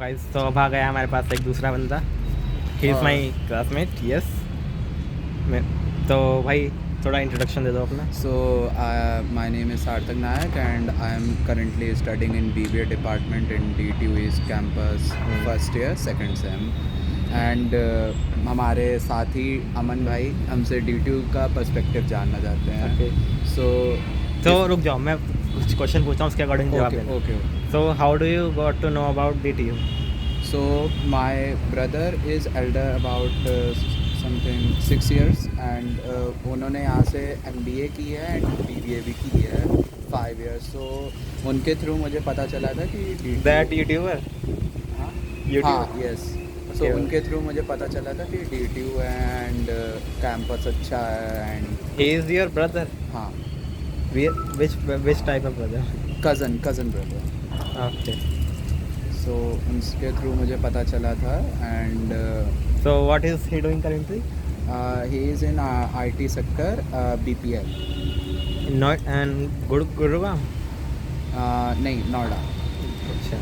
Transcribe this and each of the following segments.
Guys तो अब आ गया हमारे पास एक दूसरा बंदा, he is my classmate. Yes, तो भाई थोड़ा इंट्रोडक्शन दे दो अपना। So, my name is Sarthak Nayak and I am currently studying in BBA department in DTU East campus, first year, second sem. And हमारे साथी अमन भाई हमसे DTU का पर्सपेक्टिव जानना चाहते हैं। ओके, तो रुक जाओ, मैं कुछ क्वेश्चन पूछता हूँ, उसके अकॉर्डिंग जवाब देना। Okay. So how do you got to know about DTU? So, my brother is elder about something 6 years and उन्होंने यहाँ से MBA की है एंड BBA भी की है 5 years। so उनके थ्रू मुझे पता चला था कि दैट यूट्यूबर। हाँ यस। so उनके थ्रू मुझे पता चला था कि DTU है एंड कैंपस अच्छा है and he is your brother? हाँ, which type of brother? Cousin brother. Okay, so उनके थ्रू मुझे पता चला था and so what is he doing currently? he is in IT sector, BPL। Not and Gurugram? नहीं, नोएडा। अच्छा,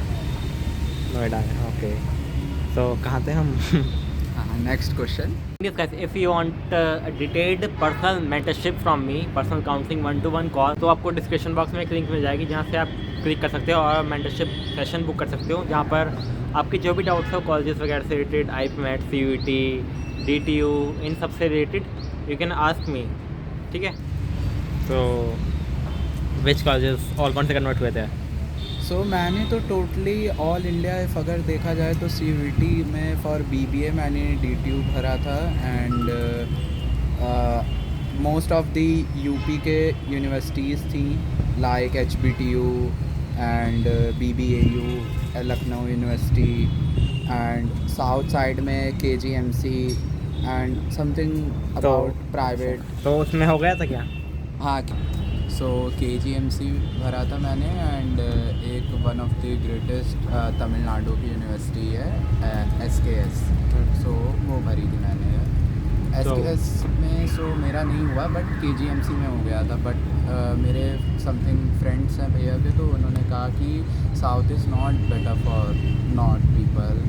नोएडा है। ओके, तो कहाँ थे हम? Next question. Yes guys, if you want a detailed personal mentorship from me, personal counseling 1-to-1 call, तो आपको description box में एक लिंक मिल जाएगी जहाँ से आप क्लिक कर सकते हो और मेंटरशिप सेशन बुक कर सकते हो, जहाँ पर आपकी जो भी डाउट्स हो कॉलेजेस वगैरह से रिलेटेड, IPMET, CUET, DTU, इन सब से related you can ask me. ठीक है, तो विच कॉलेजेस और कौन से कन्वर्ट हुए थे? सो मैंने तो टोटली ऑल इंडिया अगर देखा जाए तो CUET में फॉर BBA मैंने DTU भरा था and most of the UP के यूनिवर्सिटीज़ थी like HBTU and BBAU, Lucknow university and south side में KGMC and something about private. तो उसमें हो गया था क्या? हाँ, सो KGMC भरा था मैंने एंड एक one of the greatest Tamil Nadu की यूनिवर्सिटी है SKS, सो वो भरी थी मैंने। SKS में सो मेरा नहीं हुआ बट KGMC में हो गया था। बट मेरे समथिंग फ्रेंड्स हैं भैया के, तो उन्होंने कहा कि south is not better for north people,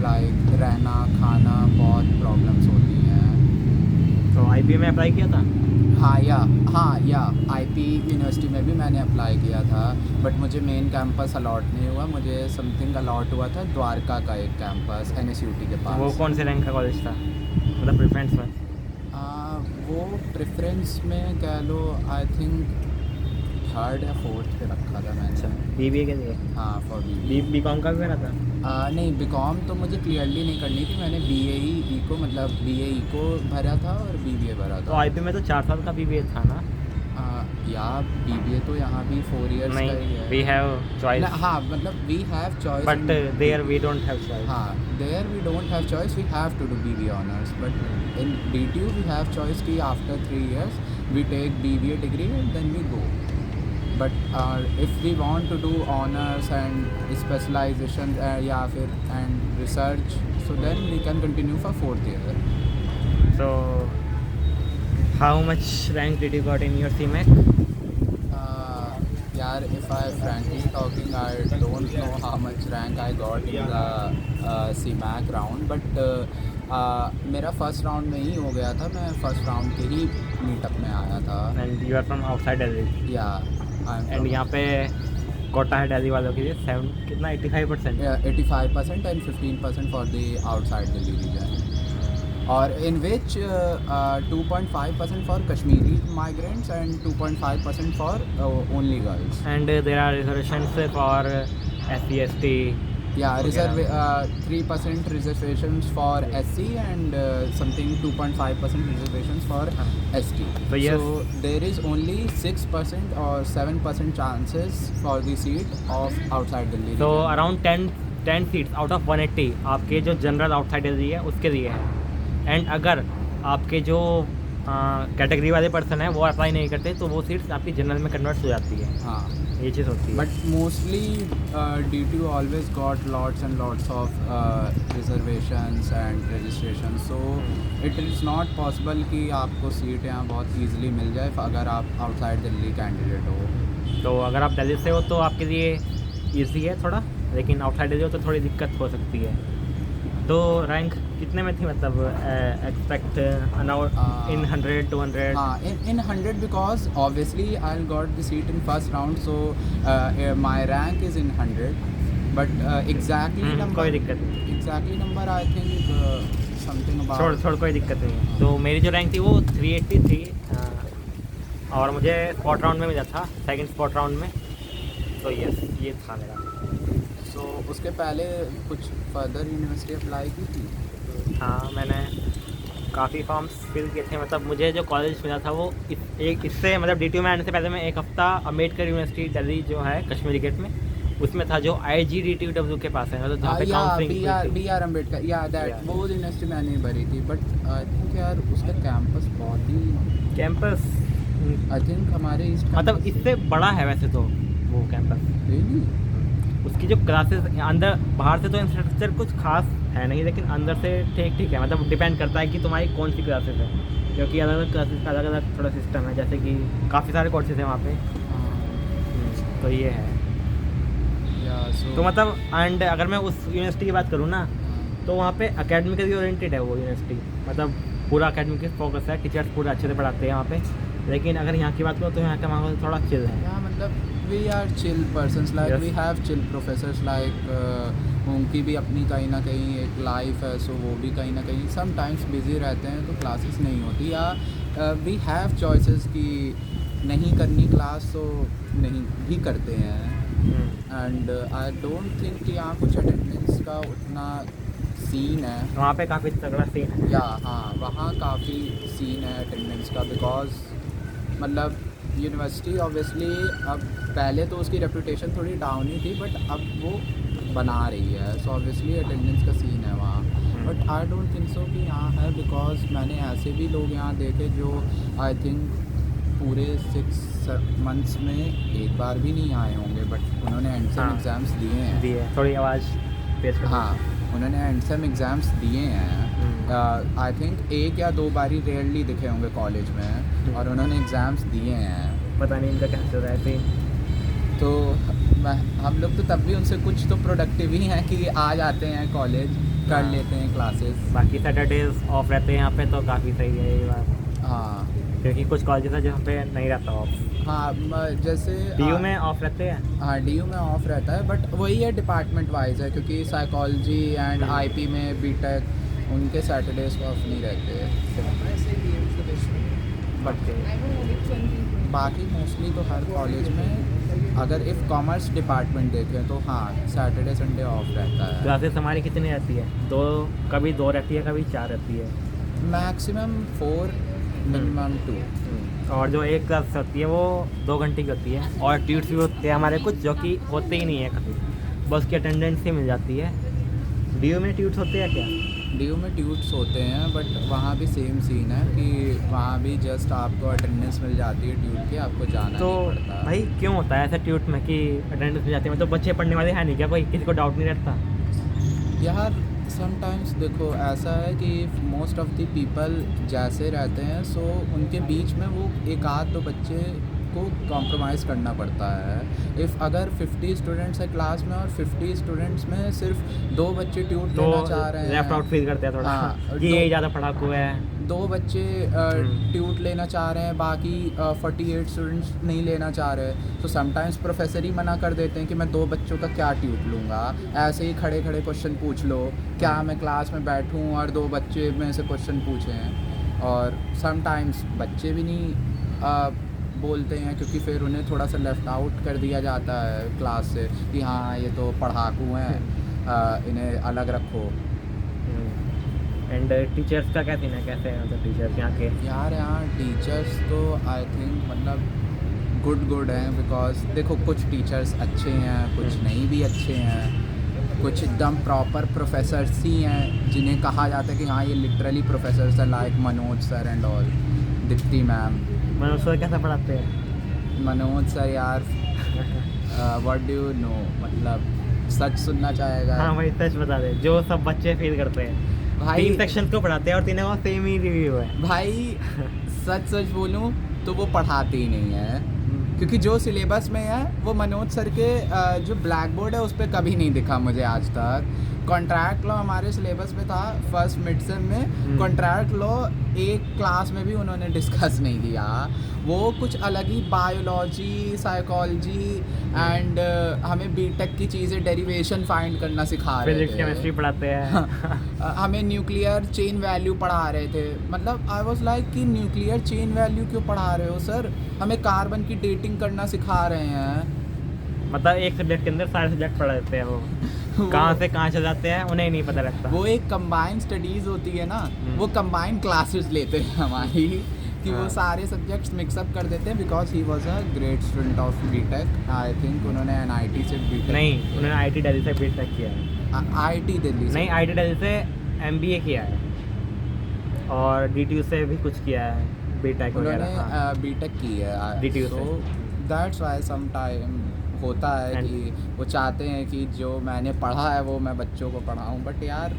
like रहना खाना बहुत प्रॉब्लम्स होती हैं। तो IB में अप्लाई किया था? हाँ या IP यूनिवर्सिटी में भी मैंने अप्लाई किया था बट मुझे मेन कैंपस अलॉट नहीं हुआ, मुझे समथिंग अलॉट हुआ था द्वारका का एक कैंपस NSUT के पास। वो कौन से रैंक का कॉलेज था, मतलब प्रेफरेंस में? वो प्रेफरेंस में कह लो आई थिंक 3rd या 4th पे रखा था मैंने। अच्छा, BBA के लिए? हाँ, फॉर BCom का भी मेरा था? नहीं, BCom तो मुझे क्लियरली नहीं करनी थी, मैंने BAE को मतलब BAE को भरा था और BBA भरा था। तो IP में तो 4 साल का BBA था ना? या BBA तो यहाँ भी 4 years का ही है। We have choice. हाँ, मतलब we have choice but there we don't have choice. हाँ, there we don't have choice, we have to do BBA honours but in DTU we have choice कि after 3 years we take BBA degree and then we go. But if we want to do honours and specialization या फिर and research, so then we can continue for 4th year। So how much rank did you got in your CMAC? यार, if I frankly talking, I don't know how much rank I got in the CMAC round, but मेरा first round में ही हो गया था, मैं first round के ही meetup में आया था। And you are from outside Delhi? Yeah, I'm And यहाँ पे कोटा है दिल्ली वालों के लिए 7 कितना 85%? 85% and 15% for the outside Delhi region, और in which 2.5% for Kashmiri migrants and 2.5% for only girls. And there are reservations for SC, ST? Yeah, 3% reservations for SC and something 2.5% reservations for ST. So yes, So there is only 6% or 7% chances for the seat of outside Delhi so region. around 10 seats out of 180 आपके जो general outside Delhi है उसके लिए है। And अगर आपके जो category वाले पर्सन है वो अप्लाई नहीं करते तो वो सीट्स आपकी जनरल में कन्वर्ट हो जाती है। हाँ, ये चीज़ होती है। but mostly DTU always got lots and lots of reservations and registrations, so it is not possible कि आपको सीट यहाँ बहुत easily मिल जाए अगर आप outside दिल्ली कैंडिडेट हो। तो अगर आप दिल्ली से हो तो आपके लिए ईजी है थोड़ा? लेकिन आउटसाइडर हो तो थोड़ी दिक्कत हो सकती है। तो रैंक कितने में थी, मतलब एक्सपेक्ट इन 100 200? हाँ, in 100 because obviously I got the seat in first round, so my rank is in 100, but exactly number, कोई दिक्कत नहीं, exactly number I think something about छोड़ कोई दिक्कत नहीं है। तो मेरी जो रैंक थी वो 380 थी, और मुझे स्पॉट राउंड में मिला था, सेकंड स्पॉट राउंड में। तो यस, ये था मेरा। So उसके पहले कुछ फर्दर यूनिवर्सिटी अप्लाई की थी? हाँ, मैंने काफ़ी फॉर्म्स फिल किए थे। मतलब मुझे जो कॉलेज मिला था वो इससे मतलब DTU में आने से पहले मैं एक हफ़्ता अम्बेडकर यूनिवर्सिटी दिल्ली जो है कश्मीरी गेट में, उसमें था जो IGDTW के पास है, मतलब जहाँ पे काउंसलिंग BR अम्बेडकर, Yeah. वो यूनिवर्सिटी मैंने ही भरी थी, बट आई थिंक यार उसका कैंपस बहुत ही, कैंपस आई थिंक हमारे ईस्ट मतलब इससे बड़ा है वैसे तो वो कैंपस। उसकी जो क्लासेस अंदर, बाहर से तो इंफ्रास्ट्रक्चर कुछ खास है नहीं, लेकिन अंदर से ठीक है। मतलब डिपेंड करता है कि तुम्हारी कौन सी क्लासेस है, क्योंकि अलग अलग क्लासेस का अलग अलग थोड़ा सिस्टम है, जैसे कि काफ़ी सारे कोर्सेज हैं वहाँ पे। तो ये है। तो मतलब एंड अगर मैं उस यूनिवर्सिटी की बात करूँ ना, तो वहाँ पे अकेडमिकली ओरिएंटेड है वो यूनिवर्सिटी, मतलब पूरा अकेडमिक फोकस है, टीचर्स पूरा अच्छे से पढ़ाते हैं वहाँ पे। लेकिन अगर यहाँ की बात करो तो यहाँ का माहौल थोड़ा चिल है। या मतलब we are chill persons, like we have chill professors, like उनकी भी अपनी कहीं ना कहीं एक लाइफ है, सो वो भी कहीं ना कहीं समटाइम्स बिजी रहते हैं, तो क्लासेस नहीं होती, या वी हैव चॉइसेस कि नहीं करनी क्लास तो नहीं भी करते हैं। एंड आई डोंट थिंक कि यहाँ कुछ अटेंडेंस का उतना सीन है। वहाँ पे काफ़ी तगड़ा सीन है। या हाँ, वहाँ काफ़ी सीन है अटेंडेंस का, बिकॉज मतलब यूनिवर्सिटी ऑब्वियसली अब पहले तो उसकी रेपुटेशन थोड़ी डाउन ही थी, बट अब वो बना रही है, सो ऑब्वियसली अटेंडेंस का सीन है वहाँ। But I don't think so कि यहाँ है, बिकॉज मैंने ऐसे भी लोग यहाँ देखे जो आई थिंक पूरे 6 मंथ्स में एक बार भी नहीं आए होंगे, बट उन्होंने एंड एग्ज़ाम्स दिए हैं। थोड़ी आवाज़ तेज कर। हाँ, उन्होंने एंड एग्ज़ाम्स दिए हैं। आई थिंक 1 या 2 बार ही रेयरली दिखे होंगे कॉलेज में, और उन्होंने एग्ज़ाम्स दिए हैं। पता नहीं इनका कैसे चल रहा है सीन। तो हम लोग तो तब भी उनसे कुछ तो प्रोडक्टिव ही हैं कि आ जाते हैं कॉलेज, कर लेते हैं क्लासेस। बाकी सैटरडेज ऑफ रहते हैं यहाँ पे, तो काफ़ी सही है ये बात। हाँ, क्योंकि कुछ कॉलेजेस है जहाँ पे नहीं रहता ऑफ। हाँ, जैसे DU में ऑफ रहते हैं। हाँ, DU में ऑफ रहता है, बट वही है डिपार्टमेंट वाइज है, क्योंकि साइकोलॉजी एंड IP में BTech उनके सैटरडेज को ऑफ नहीं रहते। बट बाकी मोस्टली तो हर कॉलेज में, अगर इफ़ कॉमर्स डिपार्टमेंट देखें तो हाँ, सैटरडे संडे ऑफ रहता है। क्लासेस हमारी कितनी रहती है? 2, कभी 2 रहती है, कभी 4 रहती है। Maximum 4, minimum 2। और जो एक क्लास होती है वो 2 घंटे की होती है, और ट्यूट्स भी होते हैं हमारे कुछ, जो कि होते ही नहीं है कभी, बस की अटेंडेंस ही मिल जाती है। DU में ट्यूट्स होते हैं क्या? DU में ट्यूट्स होते हैं, बट वहाँ भी सेम सीन है कि वहाँ भी जस्ट आपको अटेंडेंस मिल जाती है ट्यूट की, आपको जाना तो नहीं पड़ता। भाई क्यों होता है ऐसा ट्यूट में कि अटेंडेंस मिल जाती है? मतलब बच्चे पढ़ने वाले हैं नहीं क्या? कोई किसी को डाउट नहीं रहता? यार समटाइम्स देखो ऐसा है कि मोस्ट ऑफ द पीपल जैसे रहते हैं, सो उनके बीच में वो एक आध 2 बच्चे को कॉम्प्रोमाइज़ करना पड़ता है। इफ़ अगर 50 स्टूडेंट्स है क्लास में और 50 स्टूडेंट्स में सिर्फ 2 बच्चे ट्यूट तो लेना चाह रहे हैं, लेफ्ट आउट फील करते हैं थोड़ा। हाँ, कि ये ज़्यादा पढ़ाकू है। 2 बच्चे ट्यूट लेना चाह रहे हैं, बाकी 48 स्टूडेंट्स नहीं लेना चाह रहे, तो समटाइम्स प्रोफेसर ही मना कर देते हैं कि मैं 2 बच्चों का क्या ट्यूट लूँगा, ऐसे ही खड़े खड़े क्वेश्चन पूछ लो, क्या मैं क्लास में बैठूँ और 2 बच्चे में से क्वेश्चन पूछें। और समटाइम्स बच्चे भी नहीं बोलते हैं, क्योंकि फिर उन्हें थोड़ा सा लेफ़्ट आउट कर दिया जाता है क्लास से कि हाँ ये तो पढ़ाकू हैं, इन्हें अलग रखो। एंड टीचर्स का क्या सीन है? कैसे हैं मतलब टीचर्स यहाँ के? यार यहाँ टीचर्स तो आई थिंक मतलब गुड हैं, बिकॉज देखो कुछ टीचर्स अच्छे हैं, कुछ नहीं भी अच्छे हैं, कुछ एकदम प्रॉपर प्रोफेसर्स ही हैं जिन्हें कहा जाता है कि हाँ ये लिटरली प्रोफेसर्स हैं, like Manoj sir and all, Deepti ma'am. Manoj sir कैसा पढ़ाते हैं? मनोज सर यार व्हाट डू यू नो, मतलब सच सुनना चाहेगा? हाँ भाई सच बता दे, जो सब बच्चे फील करते हैं। भाई 3 सेक्शन को पढ़ाते हैं और तीनों का सेम ही रिव्यू है। भाई सच बोलूं तो वो पढ़ाते ही नहीं है, क्योंकि जो सिलेबस में है वो मनोज सर के जो ब्लैक बोर्ड है उस पर कभी नहीं दिखा मुझे आज तक। कॉन्ट्रैक्ट लॉ हमारे सिलेबस में था फर्स्ट मिड सेम में, कॉन्ट्रैक्ट लॉ एक क्लास में भी उन्होंने डिस्कस नहीं किया। वो कुछ अलग ही बायोलॉजी, साइकोलॉजी एंड हमें बीटेक की चीज़ें डेरिवेशन फाइंड करना सिखा रहे फिजिक्स थे, केमिस्ट्री पढ़ाते हैं। हमें न्यूक्लियर चेन वैल्यू पढ़ा रहे थे। मतलब आई वाज लाइक कि न्यूक्लियर चेन वैल्यू क्यों पढ़ा रहे हो सर, हमें कार्बन की डेटिंग करना सिखा रहे हैं। मतलब एक सब्जेक्ट के अंदर सारे सब्जेक्ट पढ़ा देते हैं वो कहाँ से कहाँ चले जाते हैं उन्हें नहीं पता लगता। वो एक कंबाइंड स्टडीज़ होती है ना, वो कंबाइंड क्लासेस लेते हैं हमारी कि वो सारे सब्जेक्ट्स मिक्सअप कर देते हैं। Because he was a great student of BTech, I think उन्होंने NIT से बीटेक नहीं, उन्होंने IIT दिल्ली से बीटेक किया है। IIT दिल्ली से नहीं, IIT दिल्ली से MBA किया है और DTU से भी कुछ किया है बीटेक वगैरह। उन्होंने बीटेक की है। DTU so that's why some time होता है कि वो चाहते हैं कि जो मैंने पढ़ा है वो मैं बच्चों को पढ़ाऊँ, बट यार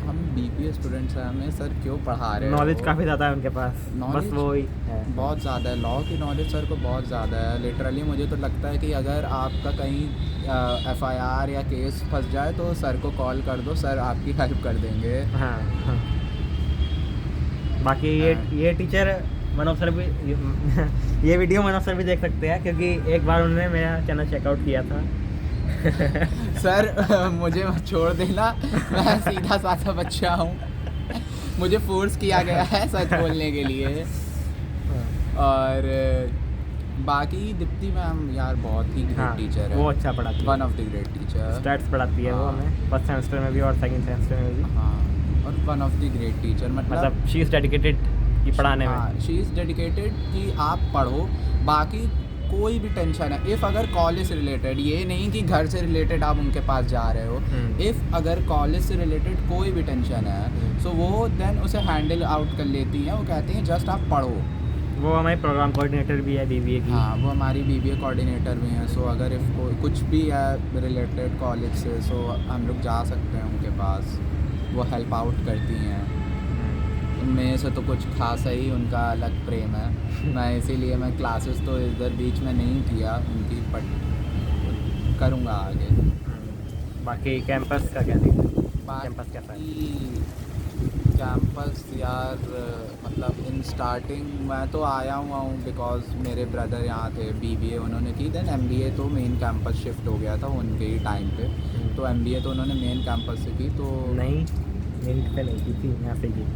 हम BBA स्टूडेंट्स हैं, हमें सर क्यों पढ़ा रहे हो? नॉलेज काफ़ी ज़्यादा है उनके पास, बस वो ही है। बहुत ज़्यादा है, लॉ की नॉलेज सर को बहुत ज़्यादा है। लिटरली मुझे तो लगता है कि अगर आपका कहीं FIR या केस फंस जाए तो सर को कॉल कर दो, सर आपकी हेल्प कर देंगे। हाँ, हाँ। बाकी ये टीचर मनोज सर भी ये वीडियो मनोज सर भी देख सकते हैं क्योंकि एक बार उन्होंने मेरा चैनल चेकआउट किया था। सर मुझे मत छोड़ देना, मैं सीधा साधा बच्चा हूँ, मुझे फोर्स किया गया है सच बोलने के लिए। और बाकी दीप्ति मैम यार बहुत ही ग्रेट टीचर है, वो अच्छा पढ़ाती है, one of the great teacher. Stats पढ़ाती है वो हमें फर्स्ट सेमेस्टर में भी और सेकंड सेमेस्टर में भी। हाँ, और one of the great teacher, मतलब शी इज़ डेडिकेटेड कि पढ़ाने में। शी इज़ डेडिकेटेड कि आप पढ़ो, बाकी कोई भी टेंशन है इफ़ अगर कॉलेज से रिलेटेड, ये नहीं कि घर से रिलेटेड आप उनके पास जा रहे हो, इफ़ अगर कॉलेज से रिलेटेड कोई भी टेंशन है सो वो देन उसे हैंडल आउट कर लेती हैं। वो कहती हैं जस्ट आप पढ़ो। वो हमारी प्रोग्राम कोऑर्डिनेटर भी है BBA की। हाँ, वो हमारी BBA कोऑर्डिनेटर भी हैं। सो अगर इफ़ कुछ भी है रिलेटेड कॉलेज से सो हम लोग जा सकते हैं उनके पास, वो हेल्प आउट करती हैं। उनमें से तो कुछ खासा ही उनका अलग प्रेम है। मैं इसीलिए मैं क्लासेस तो इधर बीच में नहीं किया उनकी, बट करूँगा आगे। बाकी कैंपस का क्या थी? कैंपस कैसा है? कैंपस यार मतलब इन स्टार्टिंग मैं तो आया हुआ हूँ बिकॉज मेरे ब्रदर यहाँ थे, BBA उन्होंने की, देन MBA तो मेन कैंपस शिफ्ट हो गया था उनके ही टाइम पे। तो MBA तो उन्होंने मेन कैंपस से की। तो नहीं, मेन पे नहीं की थी, यहाँ से की।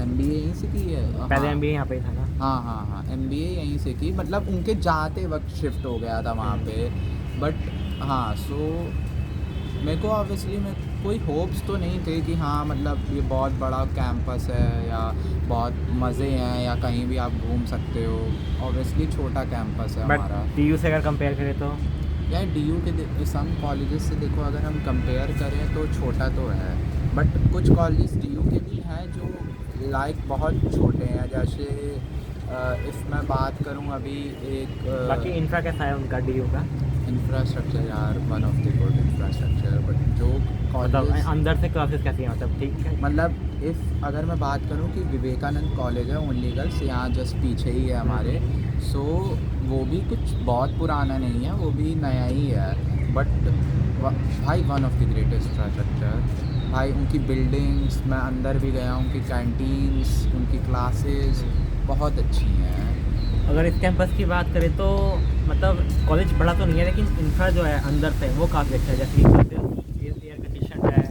MBA यहीं से की है? पहले MBA यहाँ पे ही था ना? हाँ, MBA यहीं से की, मतलब उनके जाते वक्त शिफ्ट हो गया था वहाँ पे। बट हाँ, सो मेरे को ऑब्वियसली में कोई होप्स तो नहीं थे कि हाँ मतलब ये बहुत बड़ा कैंपस है या बहुत मज़े हैं या कहीं भी आप घूम सकते हो। ऑब्वियसली छोटा कैंपस है हमारा। DU से अगर कंपेयर करें तो यार DU के सम कॉलेजेस से देखो अगर हम कंपेयर करें तो छोटा तो है, बट कुछ कॉलेजेस DU के भी हैं जो लाइक बहुत छोटे हैं। जैसे इफ़ मैं बात करूं अभी एक बाकी इंफ्रा कैसा है उनका DU का? इंफ्रास्ट्रक्चर यार one of the good infrastructure, but जो मतलब कॉलेज अंदर से क्लासेस कैसी हैं, मतलब ठीक है? मतलब इफ़ अगर मैं बात करूं कि विवेकानंद कॉलेज है ओनली गर्ल्स, यहाँ जस्ट पीछे ही है हमारे। सो वो भी कुछ बहुत पुराना नहीं है, वो भी नया ही है, बट भाई one of the greatest infrastructure भाई। उनकी बिल्डिंग्स, मैं अंदर भी गया, उनकी कैंटीन्स, उनकी क्लासेस बहुत अच्छी हैं। अगर इस कैंपस की बात करें तो मतलब कॉलेज बड़ा तो नहीं है लेकिन इंफ्रा जो है अंदर से वो काफ़ी अच्छा है। जैसे एयर कंडीशन है,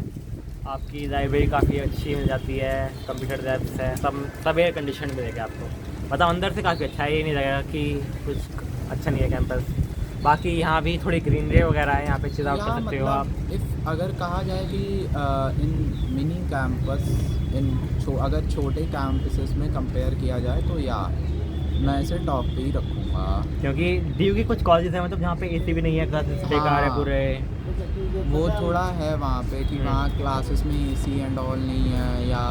आपकी लाइब्रेरी काफ़ी अच्छी मिल जाती है, कंप्यूटर लैब्स है, सब एयर कंडीशन मिलेगा आपको। मतलब अंदर से काफ़ी अच्छा है, ये नहीं लगेगा कि कुछ अच्छा नहीं है कैंपस। बाकी यहाँ भी थोड़ी ग्रीनरी वगैरह है, यहाँ पे चिल आउट कर सकते हो आप। इफ़ अगर कहा जाए कि इन मिनी कैंपस अगर छोटे कैंपसेस में कंपेयर किया जाए तो या मैं इसे टॉप पे ही रखूँगा। क्योंकि DU की कुछ कॉलेजेस हैं मतलब जहाँ पे AC भी नहीं है, क्लासेस बेकार है पूरे। वो थोड़ा है वहाँ पे कि वहाँ क्लासेस में AC एंड ऑल नहीं है, या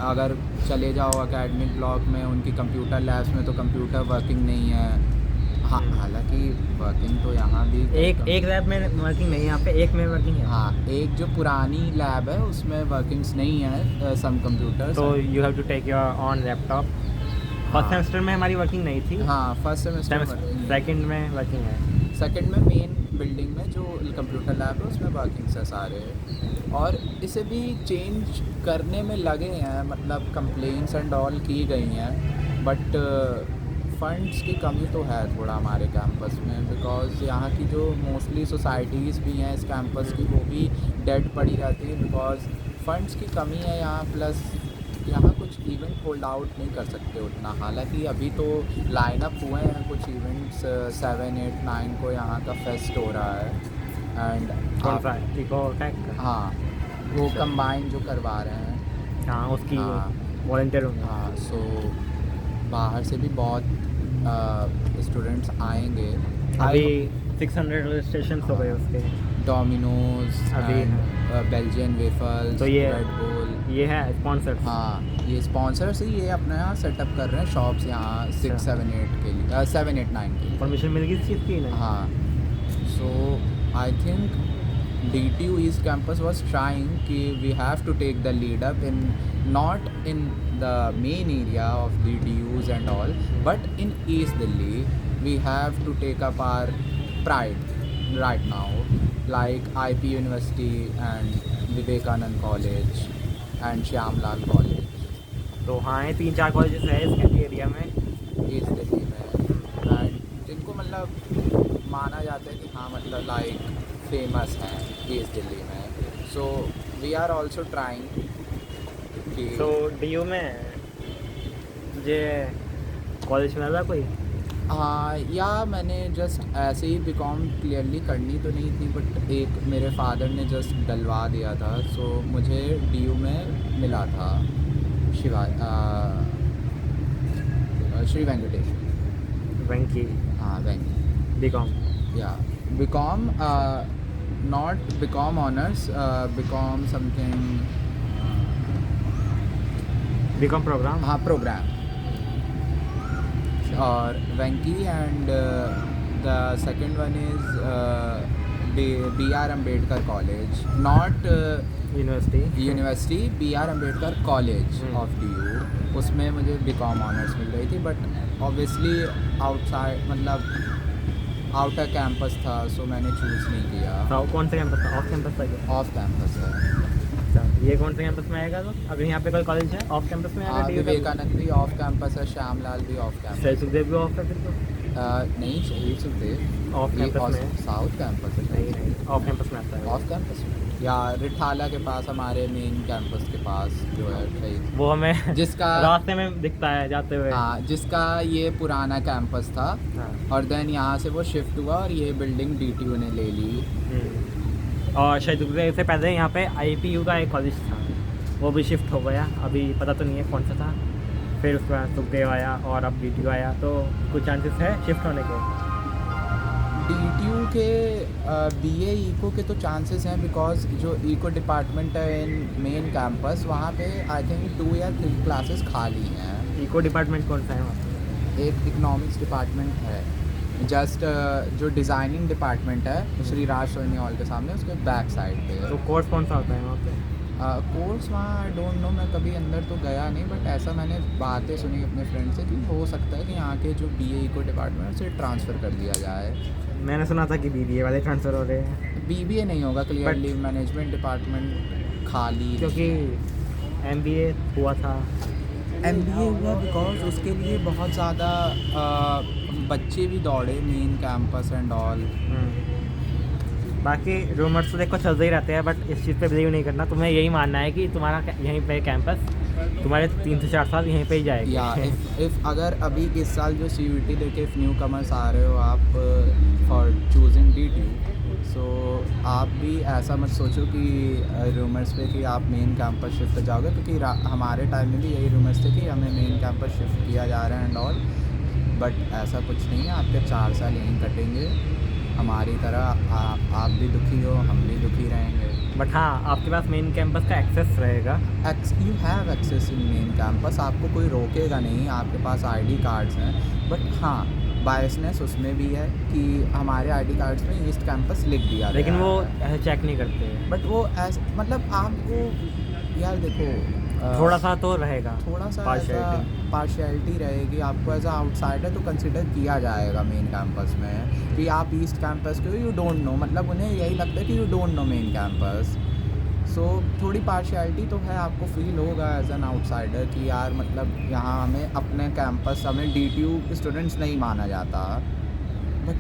अगर चले जाओ एकेडमिक ब्लॉक में उनकी कंप्यूटर लैब्स में तो कंप्यूटर वर्किंग नहीं है। हाँ, हालांकि वर्किंग तो यहाँ भी एक लैब में वर्किंग नहीं है, यहाँ पे एक में वर्किंग है। हाँ, एक जो पुरानी लैब है उसमें वर्किंग्स नहीं है सम कंप्यूटर्स। तो you have to take your own laptop. First semester में हमारी वर्किंग नहीं थी। हाँ, फर्स्ट सेमेस्टर सेकंड में वर्किंग है। सेकंड में मेन बिल्डिंग में जो कंप्यूटर लैब है उसमें वर्किंग है सारे, और इसे भी चेंज करने में लगे हैं, मतलब कंप्लेंट्स एंड ऑल की गई हैं, बट फंड्स की कमी तो है थोड़ा हमारे कैंपस में, बिकॉज़ यहाँ की जो मोस्टली सोसाइटीज़ भी हैं इस कैंपस की वो भी डेड पड़ी रहती है बिकॉज़ फंड्स की कमी है यहाँ, प्लस यहाँ कुछ इवेंट होल्ड आउट नहीं कर सकते उतना। हालांकि अभी तो लाइन अप हुए हैं कुछ इवेंट्स, 7, 8, 9 को यहाँ का फेस्ट हो रहा है, एंड कौन सा इको टेक का? हाँ वो कंबाइन जो करवा रहे हैं। हाँ उसकी हाँ वॉलंटियर होंगे। हाँ, सो बाहर से भी बहुत स्टूडेंट्स आएंगे। अभी 600 रजिस्ट्रेशन हो गए उसके। डोमिनोज अभी बेल्जियन वेफल्स, तो ये रेड बुल, ये है स्पॉन्सर। हाँ ये स्पॉन्सर्स ही ये अपने यहाँ सेटअप कर रहे हैं शॉप्स यहाँ 6, 7, 8 के लिए, 7, 8, 9 के लिए। परमिशन मिल गई इस चीज़ की नहीं? हाँ, so I think DTU East Campus was trying कि we have to take the lead up in not in the main area of DTUs and all, but in East Delhi we have to take up our pride right now, like IP University and Vivekanand College and Shyamlal College. तो हाँ ये 3-4 colleges है इसके area में, east Delhi में, and जिनको मतलब माना जाता है कि हाँ मतलब लाइक फेमस हैं ईस्ट दिल्ली में। So we are also trying कि तो DU में मुझे कॉलेज में था कोई? हाँ, या मैंने जस्ट ऐसे ही BCom क्लियरली करनी तो नहीं थी, बट एक मेरे फादर ने जस्ट डलवा दिया था, सो मुझे DU में मिला था श्री वेंकटेश। वेंकी? हाँ वेंकी, BCom? या BCom, not BCom honors, BCom something, BCom program? हाँ प्रोग्राम। और Venky and the second one is BR Ambedkar college, not university, BR Ambedkar college of DU, उसमें मुझे BCom ऑनर्स मिल रही थी, बट ऑब्वियसली आउटसाइड मतलब आउटर कैंपस था, सो मैंने चूज़ नहीं किया। तो कौन सा कैंपस था? ऑफ कैंपस था क्या? ऑफ कैंपस है। अच्छा, ये कौन से कैंपस में आएगा? तो अगर यहाँ पे कोई कॉलेज है ऑफ कैंपस में आएगा? विवेकानंद भी ऑफ कैंपस है, श्यामलाल भी ऑफ कैंपस। शहीद सुखदेव भी ऑफ है फिर तो? नहीं, शहीद सुखदेव ऑफ कैंपस में? साउथ कैंपस है। नहीं ऑफ कैंपस में आता है। ऑफ कैंपस में, या रिठाला के पास हमारे मेन कैंपस के पास जो है शहीद, वो हमें जिसका रास्ते में दिखता है जाते हुए। हाँ, जिसका ये पुराना कैंपस था, हाँ। और देन यहाँ से वो शिफ्ट हुआ और ये बिल्डिंग DTU ने ले ली। और शहीद सुखदेव से पहले यहाँ पे IPU का एक कॉलेज था, वो भी शिफ्ट हो गया, अभी पता तो नहीं है कौन सा था। फिर उसके बाद सुखदेव आया और अब DTU आया, तो कुछ चांसेस है शिफ्ट होने के? DTU के BA इको के तो चांसेस हैं, बिकॉज जो इको डिपार्टमेंट है इन मेन कैंपस, वहाँ पे आई थिंक 2 या 3 क्लासेस खाली हैं। इको डिपार्टमेंट कौन सा है वहाँ पे? एक इकोनॉमिक्स डिपार्टमेंट है, जस्ट जो डिज़ाइनिंग डिपार्टमेंट है श्री राज सोनी हॉल के सामने, उसके बैक साइड पे है। तो कोर्स कौन सा होता है वहाँ पे? कोर्स वहाँ आई डोंट नो, मैं कभी अंदर तो गया नहीं, बट ऐसा मैंने बातें सुनी अपने फ्रेंड से कि हो सकता है कि यहाँ के जो BA इको डिपार्टमेंट से ट्रांसफ़र कर दिया जाए। मैंने सुना था कि BBA वाले ट्रांसफ़र हो रहे हैं। BBA नहीं होगा क्लियरली, मैनेजमेंट डिपार्टमेंट खाली, क्योंकि MBA हुआ था। MBA हुआ बिकॉज उसके लिए बहुत ज़्यादा बच्चे भी दौड़े मेन कैंपस एंड ऑल। बाकी रूमर्स तो देखो चलते ही रहते हैं, बट इस चीज़ पे बिलीव नहीं करना। तुम्हें यही मानना है कि तुम्हारा यहीं पे कैंपस तुम्हारे 3 से 4 साल यहीं पे ही जाएगी। या इफ़ अगर अभी इस साल जो CUET देके इफ़ न्यू कमर्स आ रहे हो आप फॉर चूजिंग DTU, सो आप भी ऐसा मत सोचो कि रूमर्स पे कि आप मेन कैंपस शिफ्ट हो जाओगे, क्योंकि हमारे टाइम में भी यही रूमर्स थे कि हमें मेन कैंपस शिफ्ट किया जा रहा है एंड ऑल, बट ऐसा कुछ नहीं है। आपके 4 साल यहीं कटेंगे, हमारी तरह आप भी दुखी हो, हम भी दुखी रहेंगे। बट हाँ, आपके पास मेन कैंपस का एक्सेस रहेगा। You have access in main campus, आपको कोई रोकेगा नहीं, आपके पास ID कार्ड्स हैं। बट हाँ, बायसनेस उसमें भी है कि हमारे ID कार्ड्स में ईस्ट कैंपस लिख दिया, लेकिन गया वो है। ऐसे चेक नहीं करते। बट वो ऐसे मतलब आपको यार देखो, थोड़ा सा तो रहेगा, थोड़ा सा partiality। पार्शियलिटी रहेगी। आपको एज अ आउटसाइडर तो कंसिडर किया जाएगा मेन कैंपस में कि आप ईस्ट कैंपस के हो, यू डोंट नो, मतलब उन्हें यही लगता है कि you don't know main campus. So थोड़ी पार्शियलिटी तो है, आपको फील होगा एज एन आउटसाइडर कि यार मतलब यहाँ हमें अपने कैंपस, हमें DTU स्टूडेंट्स नहीं माना जाता। बट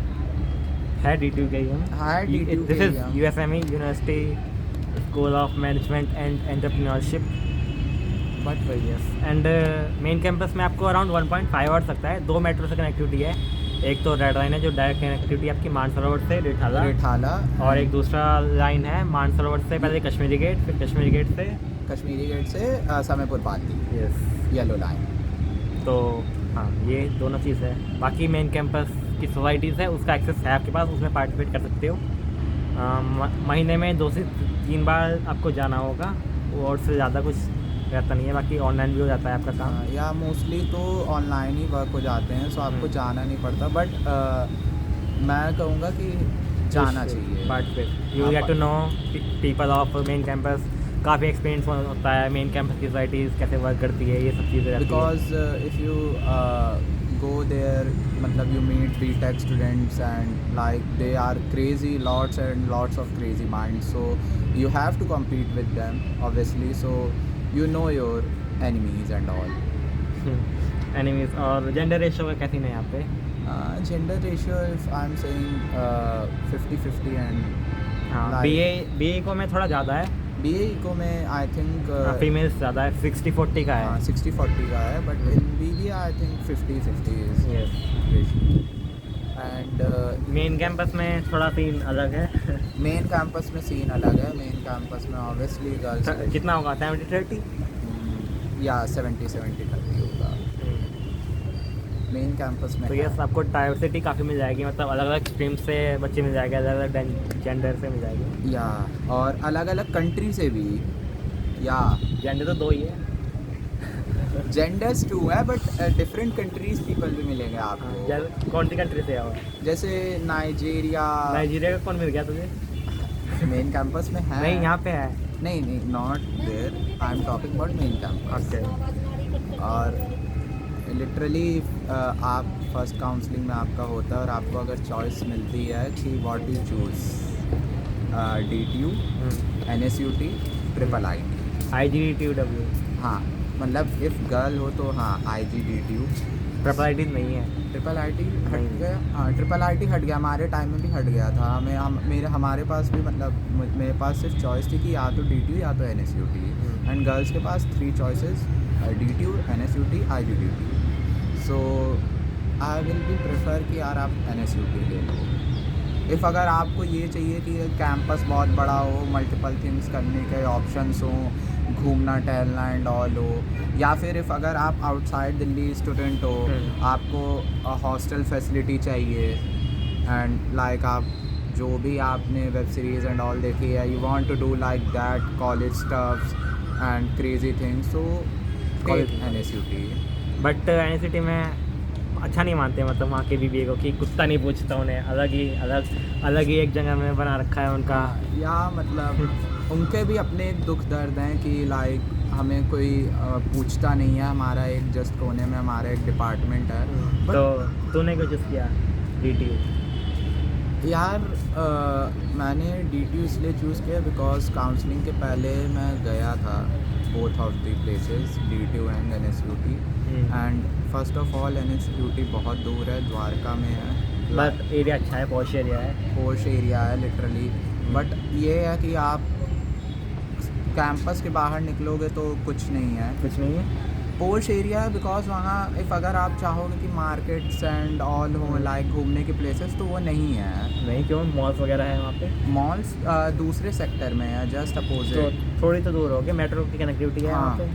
है DTU के ही हम। हाँ, DTU दिस के इज ही हम। USME, university school of management and entrepreneurship. But yes, and main campus में आपको अराउंड 1.5 आवर्स लगता है। 2 मेट्रो से कनेक्टिविटी है। एक तो रेड लाइन है जो डायरेक्ट कनेक्टिविटी आपकी मानसरोवर से रिठाला, और एक दूसरा लाइन है मानसरोवर से पहले कश्मीरी गेट, फिर कश्मीरी गेट से समयपुर पाली, यस। Yellow line. तो हाँ, ये दोनों चीज़ है। बाकी मेन कैंपस की सोसाइटीज़ है, उसका एक्सेस है आपके पास, उसमें पार्टिसिपेट कर सकते हो। महीने में 2 से 3 बार आपको जाना होगा, और से ज़्यादा कुछ रहता नहीं है। बाकी ऑनलाइन भी हो जाता है आपका काम। या मोस्टली तो ऑनलाइन ही वर्क हो जाते हैं, सो आपको जाना नहीं पड़ता। बट मैं कहूँगा कि जाना चाहिए। Participate, you get to know people of main campus. काफ़ी एक्सपीरियंस होता है मेन कैंपस की सोसाइटीज़ कैसे वर्क करती है, ये सब चीज़ें रहती है। Because if you go there, मतलब you meet BTech students and like they are crazy, lots and lots of crazy minds, so you have to compete with them obviously, so you know your enemies and all. Enemies. और gender ratio का कैसी नहीं यहाँ पे? Gender ratio, if I'm saying 50-50 and हाँ, like BA को में थोड़ा ज़्यादा है, BA को में I think फीमेल्स ज़्यादा है, 60-40 का है। 60-40 का है, but in BBA I think 50-50 is yes. ratio. And main campus में थोड़ा सीन अलग है। मेन कैंपस में सीन अलग है। मेन कैंपस में ऑब्वियसली गर्ल्स कितना होगा, 70-30? या 70-30 होगा मेन कैंपस में। तो यस, आपको डाइवर्सिटी काफ़ी मिल जाएगी, मतलब अलग अलग स्ट्रीम से बच्चे मिल जाएंगे, अलग अलग जेंडर से मिल जाएंगे, या और अलग अलग कंट्री से भी। या जेंडर तो 2 ही है। जेंडर्स 2 है, बट डिफरेंट कंट्रीज पीपल भी मिलेंगे आपको। कौन सी कंट्री से आओ? जैसे नाइजीरिया का कौन मिल गया तुझे? मेन कैंपस में है। नहीं, यहाँ पे है। नहीं, not there, I am talking about main campus. Okay. और लिटरली आप फर्स्ट काउंसलिंग में आपका होता है, और आपको अगर चॉइस मिलती है कि what you choose, DTU, NSUT, IGDTU। हाँ, मतलब इफ़ गर्ल हो तो हाँ IGDTU। ट्रिपल नहीं है। ट्रिपल IT हट गया। हाँ, ट्रिपल IT हट गया, हमारे टाइम में भी हट गया था। हमारे पास भी, मतलब मेरे पास सिर्फ चॉइस थी कि या तो DTU या तो NSUT, एंड गर्ल्स के पास 3 choices, DTU, NSUT, IGDTU। So I will be prefer कि यार आप NSUT ले लो। इफ़ अगर आपको ये चाहिए कि कैंपस बहुत बड़ा हो, मल्टीपल थिंग्स करने के ऑप्शंस हों, घूमना टहलना एंड ऑल हो, या फिर इफ़ अगर आप आउटसाइड दिल्ली स्टूडेंट हो, आपको हॉस्टल फैसिलिटी चाहिए, एंड लाइक आप जो भी आपने वेब सीरीज़ एंड ऑल देखी है, you want to do like that college stuffs and crazy things, so NSUT। But NSUT में अच्छा नहीं मानते, मतलब वहाँ के BBA को, कि कुत्ता नहीं पूछता उन्हें, अलग ही एक जगह में बना रखा है उनका। या मतलब उनके भी अपने एक दुख दर्द हैं कि लाइक हमें कोई पूछता नहीं है, हमारा एक जस्ट कोने में हमारा एक डिपार्टमेंट है। तो तूने क्यों चूज़ किया DTU? यार मैंने DTU इसलिए चूज़ किया बिकॉज काउंसलिंग के पहले मैं गया था both of the places, DTU and NSUT, and first of all NSUT बहुत दूर है, द्वारका में है, बट एरिया अच्छा है, पॉश एरिया है। पॉश एरिया है लिटरली, बट ये है कि आप कैंपस के बाहर निकलोगे तो कुछ नहीं है। पॉश एरिया है बिकॉज वहाँ इफ़ अगर आप चाहोगे कि मार्केट्स एंड ऑल हो, लाइक घूमने के प्लेसेस, तो वो नहीं है। नहीं क्यों? मॉल्स वगैरह है वहाँ पे? मॉल्स दूसरे सेक्टर में है, जस्ट अपोजिट। तो थोड़ी तो दूर होगी, मेट्रो की कनेक्टिविटी है वहाँ पे,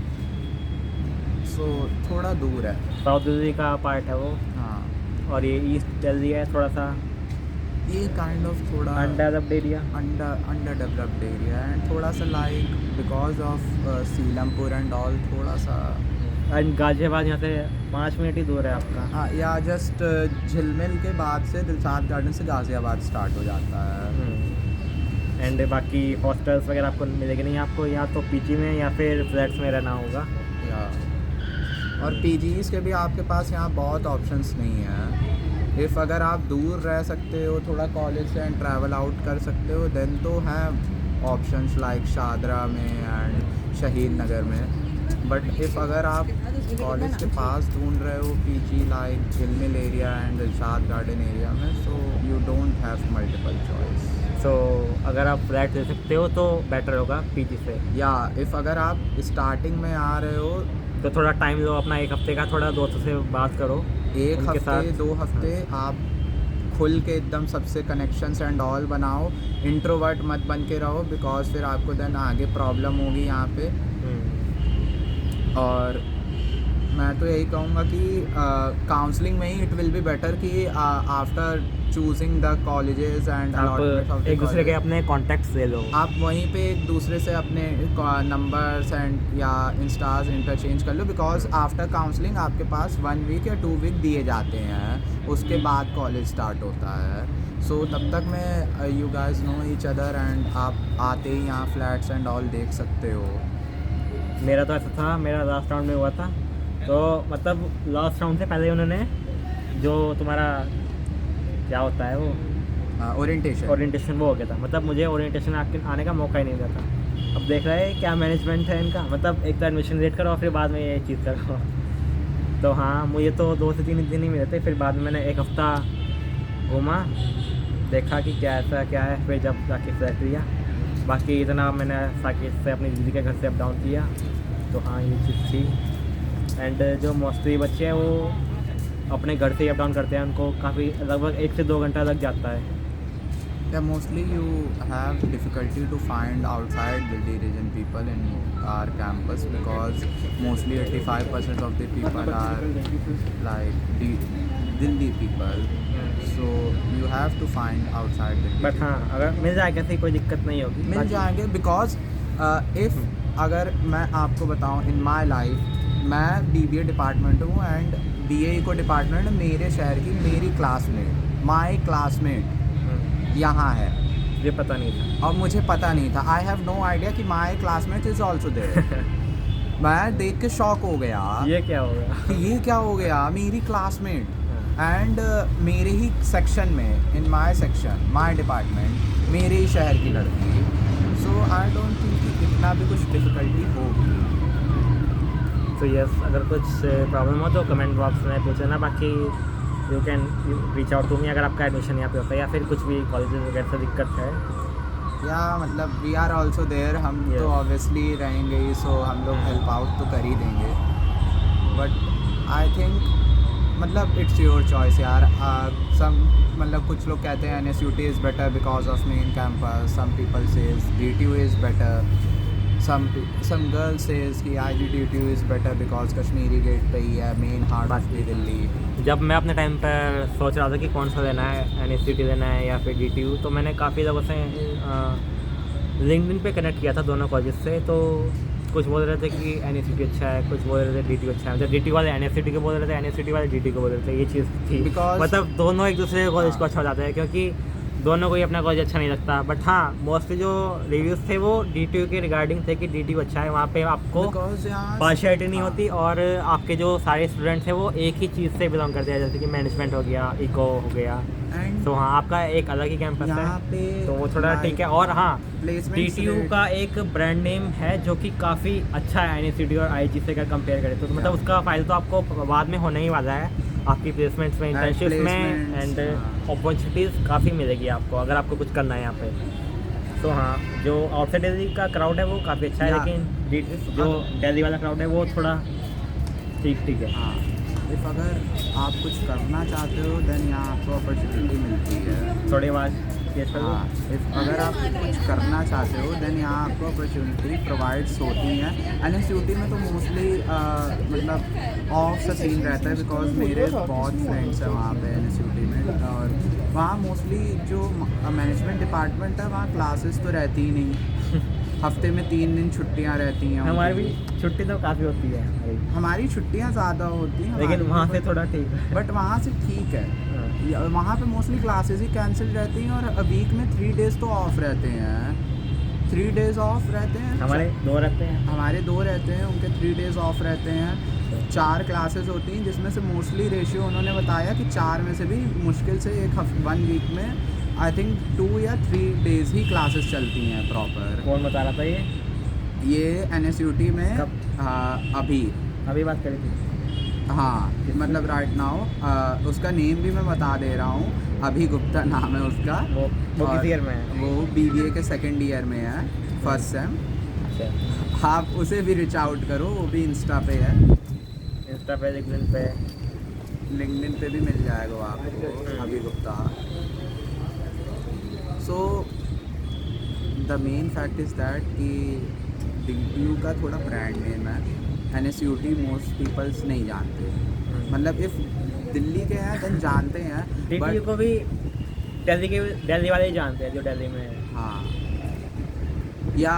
सो थोड़ा दूर है। साउथ दिल्ली का पार्ट है वो। हाँ, और ये ईस्ट दिल्ली है, थोड़ा सा ये काइंड ऑफ थोड़ा undeveloped area, under developed area, and थोड़ा सा like because of Seelampur and all, थोड़ा सा। एंड गाजियाबाद यहाँ से 5 मिनट ही दूर है आपका। हाँ, या जस्ट झिलमिल के बाद से दिलशाद गार्डन से गाज़ियाबाद स्टार्ट हो जाता है। एंड बाकी हॉस्टल्स वगैरह आपको मिलेगी नहीं, आपको या तो पीजी में या फिर फ्लैट्स में रहना होगा। या और पीजीज़ के भी आपके पास यहाँ बहुत ऑप्शंस नहीं है। इफ़ अगर आप दूर रह सकते हो थोड़ा कॉलेज से एंड ट्रैवल आउट कर सकते हो देन तो हैं ऑप्शंस लाइक शादरा में एंड शहीद नगर में। बट इफ़ अगर आप कॉलेज के पास ढूंढ रहे हो PG like Jhilmil area and Dilshad garden area में, so you don't have multiple choice. So अगर आप फ्लैट ले सकते हो तो बेटर होगा पीजी से। या इफ़ अगर आप स्टार्टिंग में आ रहे हो तो थोड़ा टाइम लो अपना, एक हफ्ते का, थोड़ा दोस्तों से बात करो, एक उनके हफ्ते साथ। 2 हफ्ते आप खुल के एकदम सबसे कनेक्शंस एंड ऑल बनाओ। इंट्रोवर्ट मत बन के रहो बिकॉज फिर आपको देन आगे प्रॉब्लम होगी यहाँ पे। और मैं तो यही कहूँगा कि काउंसलिंग में ही इट विल बी बेटर कि after choosing the colleges and आप एक दूसरे के अपने कॉन्टैक्ट्स ले लो, आप वहीं पे एक दूसरे से अपने नंबर्स एंड या इंस्टास इंटरचेंज कर लो बिकॉज आफ्टर काउंसलिंग आपके पास 1 वीक या 2 वीक दिए जाते हैं, उसके बाद कॉलेज स्टार्ट होता है। सो तब तक में you guys know each other and आप आते ही यहाँ फ्लैट्स एंड ऑल देख सकते हो। मेरा तो ऐसा था, मेरा लास्ट राउंड में हुआ था, तो मतलब लास्ट राउंड से पहले उन्होंने जो तुम्हारा क्या होता है वो ओरिएंटेशन वो हो गया था, मतलब मुझे ओरिएंटेशन आने का मौका ही नहीं मिला था। अब देख रहे हैं क्या मैनेजमेंट है इनका, मतलब एक तो एडमिशन लेट करो फिर बाद में ये चीज़ करो। तो हाँ, मुझे तो 2 से 3 दिन ही मिले थे, फिर बाद में मैंने एक हफ़्ता घूमा, देखा कि क्या ऐसा क्या है, फिर जब जाके फ्लैट लिया। बाकी इतना मैंने साकिब से अपनी दीदी के घर से अप डाउन किया, तो हाँ ये चीज़ थी। एंड जो मोस्टली बच्चे हैं वो अपने घर से ही अप डाउन करते हैं, उनको काफ़ी लगभग 1 से 2 घंटा लग जाता है। Yeah, mostly you have difficulty to find outside Delhi region people in our campus because mostly 85% of the people are like Delhi people, so you have to find outside Delhi. But हाँ, अगर मिल जाएगा ऐसी कोई दिक्कत नहीं होगी, मिल जाएंगे because if अगर मैं आपको बताऊं इन माई लाइफ, मैं BBA डिपार्टमेंट हूँ एंड BA को डिपार्टमेंट मेरे शहर की मेरी क्लासमेट माई क्लासमेट यहाँ है, ये पता नहीं था। और मुझे पता नहीं था, आई हैव नो आइडिया कि my classmate is also there. मैं देख के शॉक हो गया ये क्या हो गया कि ये क्या हो गया, मेरी क्लासमेट एंड मेरे ही सेक्शन में, इन माई सेक्शन माई डिपार्टमेंट मेरे ही शहर की लड़की। सो आई डोंट थिंक कि इतना भी कुछ डिफ़िकल्टी होगी। तो यस, अगर कुछ प्रॉब्लम हो तो कमेंट बॉक्स में पूछ लेना, बाकी you can reach out to me अगर आपका एडमिशन यहाँ पे होता है या फिर कुछ भी कॉलेजेस वगैरह से दिक्कत है। या मतलब वी आर ऑल्सो देयर, हम Yes. तो ऑब्वियसली रहेंगे ही, सो हम लोग हेल्प आउट तो कर ही देंगे। बट आई थिंक मतलब इट्स योर चॉइस यार। सम मतलब कुछ लोग कहते हैं NSUT is better because of main campus, some people says DTU is better, some girls says कि IGTU is better because Kashmiri gate पे ही है, मेन हार्ट ऑफ दिल्ली। जब मैं अपने टाइम पर सोच रहा था कि कौन सा लेना है, NSUT लेना है या फिर DTU, तो मैंने काफ़ी लोगों से लिंक्डइन पे कनेक्ट किया था दोनों कॉलेज से। तो कुछ बोल रहे थे कि NSUT अच्छा है, कुछ बोल रहे थे DTU अच्छा है, मतलब DTU वाले NSUT को बोल रहे थे, NSUT वाले DTU को बोल रहे थे। ये चीज़ थी मतलब दोनों एक दूसरे कॉलेज को अच्छा हो जाता है क्योंकि दोनों को ही अपना कॉलेज अच्छा नहीं लगता। बट हाँ, मोस्टली जो रिव्यूज़ थे वो DTU के रिगार्डिंग थे कि DTU अच्छा है, वहाँ पे आपको पार्शियलिटी नहीं होती और आपके जो सारे स्टूडेंट्स हैं वो एक ही चीज़ से बिलोंग करते हैं, जैसे कि मैनेजमेंट हो गया, इको हो गया। तो हाँ, आपका एक अलग ही कैंपस है, तो वो थोड़ा ठीक है। और हाँ, DTU का एक ब्रांड नेम है जो कि काफ़ी अच्छा है NSUT और IG से अगर कंपेयर करें तो मतलब उसका फ़ायदा तो आपको बाद में होने ही वाला है, आपकी प्लेसमेंट्स में, इंटर्नशिप्स में एंड अपॉर्चुनिटीज़ काफ़ी मिलेगी आपको अगर आपको कुछ करना है यहाँ पे। तो हाँ, जो आउटसाइड दिल्ली का क्राउड है वो काफ़ी अच्छा है, लेकिन जो दिल्ली वाला क्राउड है वो थोड़ा ठीक है। हाँ, इफ़ अगर आप कुछ करना चाहते हो देन यहाँ आपको अपॉर्चुनिटी मिलती है। थोड़ी आवाज़ हाँ, इफ़ अगर आप कुछ करना चाहते हो देन यहाँ आपको अपॉर्चुनिटी प्रोवाइड्स होती हैं। NSUT में तो मोस्टली मतलब ऑफ सा सीन रहता है बिकॉज मेरे बहुत फ्रेंड्स हैं वहाँ पे NSUT में, और वहाँ मोस्टली जो मैनेजमेंट डिपार्टमेंट है वहाँ क्लासेस तो रहती ही नहीं। हफ्ते में 3 दिन छुट्टियां रहती हैं हमारी उनकी। भी छुट्टी तो काफ़ी होती है हमारी छुट्टियां ज़्यादा होती हैं, लेकिन हमारी वहाँ भी से थोड़ा ठीक है। बट वहाँ से ठीक है। हाँ। वहाँ पे मोस्टली क्लासेस ही कैंसिल रहती हैं और वीक में 3 डेज़ तो ऑफ रहते हैं, 3 डेज़ ऑफ रहते हैं। हमारे 2 रहते हैं। हमारे 2 रहते हैं, उनके 3 डेज़ ऑफ रहते हैं। 4 क्लासेस होती हैं जिसमें से मोस्टली रेशियो उन्होंने बताया कि 4 में से भी मुश्किल से 1 वीक में आई थिंक 2 या 3 डेज़ ही क्लासेस चलती हैं प्रॉपर। कौन बता रहा था ये NSUT में कब? अभी बात करी थी। हाँ, मतलब राइट नाउ उसका नेम भी मैं बता दे रहा हूँ, अभी गुप्ता नाम है उसका। वो और किस ईयर में है? वो BBA के 2nd ईयर में है, फर्स्ट सेम। अच्छा, आप उसे भी रीच आउट करो, वो भी इंस्टा पे है, इंस्टा पे, लिंक्डइन पे। लिंक्डइन पे भी मिल जाएगा वो आपको, अभी Gupta. So the main fact is that कि DTU का थोड़ा ब्रांड नेम है, NSUT मोस्ट पीपल्स नहीं जानते। मतलब इफ़ दिल्ली के हैं देन जानते हैं, DTU को भी दिल्ली वाले ही जानते हैं जो दिल्ली में है। हाँ, या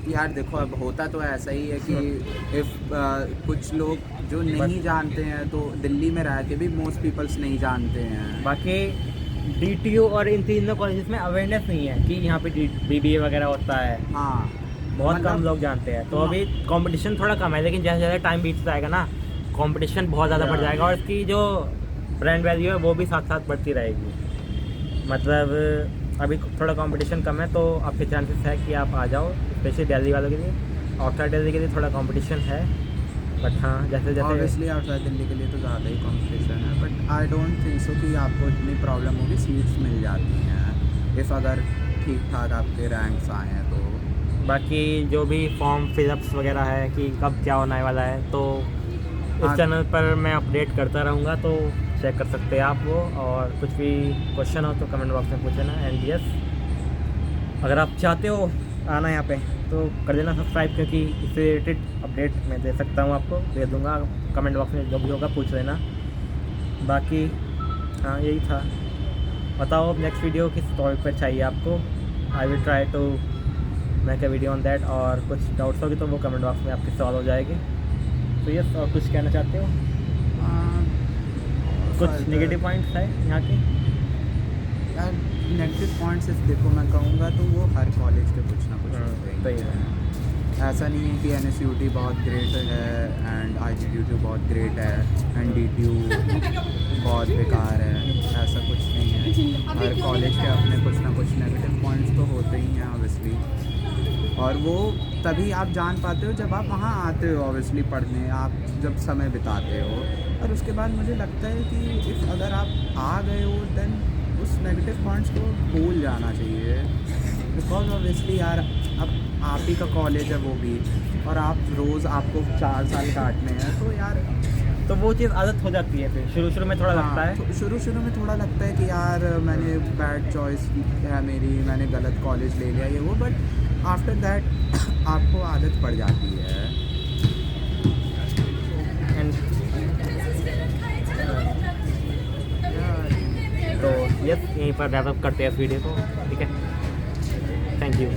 यार देखो अब होता तो ऐसा ही है कि इफ़ कुछ लोग जो नहीं जानते हैं तो दिल्ली में रह के भी मोस्ट पीपल्स नहीं जानते हैं। बाकी DTU और इन तीनों कॉलेजेस में अवेयरनेस नहीं है कि यहाँ पे BBA वगैरह होता है। हाँ, बहुत मतलब- कम लोग जानते हैं, तो अभी कंपटीशन थोड़ा कम है, लेकिन जैसे जैसे टाइम बीतता जाएगा ना, कंपटीशन बहुत ज़्यादा बढ़ जाएगा और इसकी जो ब्रांड वैल्यू है वो भी साथ साथ बढ़ती रहेगी। मतलब अभी थोड़ा कंपटीशन कम है, तो आपके चांसेस है कि आप आ जाओ, स्पेशली दिल्ली वालों के लिए। आउटसाइड दिल्ली के लिए थोड़ा कंपटीशन है, बट हाँ जैसे जैसे ऑब्वियसली आउटसाइड दिल्ली के लिए तो ज़्यादा ही कंपटीशन है, but I don't think so कि आपको इतनी प्रॉब्लम होगी, सीट्स मिल जाती हैं इफ़ अगर ठीक ठाक आपके रैंक्स आए हैं तो। बाकी जो भी फॉर्म फिलअप्स वगैरह है कि कब क्या होने वाला है, तो इस हाँ। चैनल पर मैं अपडेट करता रहूँगा, तो चेक कर सकते हैं आप वो। और कुछ भी क्वेश्चन हो तो कमेंट बॉक्स में पूछना। एंड यस, अगर आप चाहते हो आना यहाँ पे तो कर देना सब्सक्राइब, क्योंकि इससे रिलेटेड अपडेट मैं दे सकता हूँ, आपको दे दूँगा। कमेंट बॉक्स में जो भी होगा पूछ लेना। बाकी हाँ यही था। बताओ नेक्स्ट वीडियो किस टॉपिक पर चाहिए आपको। I will try to make a video on that. और कुछ डाउट्स होगी तो वो कमेंट बॉक्स में आपके सवाल हो जाएगी। तो यस, और कुछ कहना चाहते हो? कुछ नेगेटिव पॉइंट्स है यहाँ के? यार नेगेटिव पॉइंट्स देखो मैं कहूँगा तो वो हर कॉलेज के कुछ ना कुछ होते हैं। सही है। ऐसा नहीं है कि NSUT बहुत ग्रेट है एंड IGTU बहुत ग्रेट है एंड DTU बहुत बेकार है, ऐसा कुछ नहीं है। हर कॉलेज के अपने कुछ ना कुछ नेगेटिव पॉइंट्स तो होते ही हैं ऑब्वियसली, और वो तभी आप जान पाते हो जब आप वहाँ आते हो ऑब्वियसली पढ़ने, आप जब समय बिताते हो। और उसके बाद मुझे लगता है कि इफ़ अगर आप आ गए हो देन उस नेगेटिव पॉइंट्स को भूल जाना चाहिए, बिकॉज ऑब्वियसली यार अब आप ही का कॉलेज है वो भी, और आप रोज़ आपको 4 साल काटने हैं, तो यार तो वो चीज़ आदत हो जाती है। फिर शुरू शुरू में थोड़ा लगता है, तो शुरू में थोड़ा लगता है कि यार मैंने बैड चॉइस है मेरी, मैंने गलत कॉलेज ले लिया ये वो, बट आफ्टर दैट आपको आदत पड़ जाती है। एंड तो यस, यहीं पर रैप अप करते हैं इस वीडियो को। ठीक है, थैंक यू।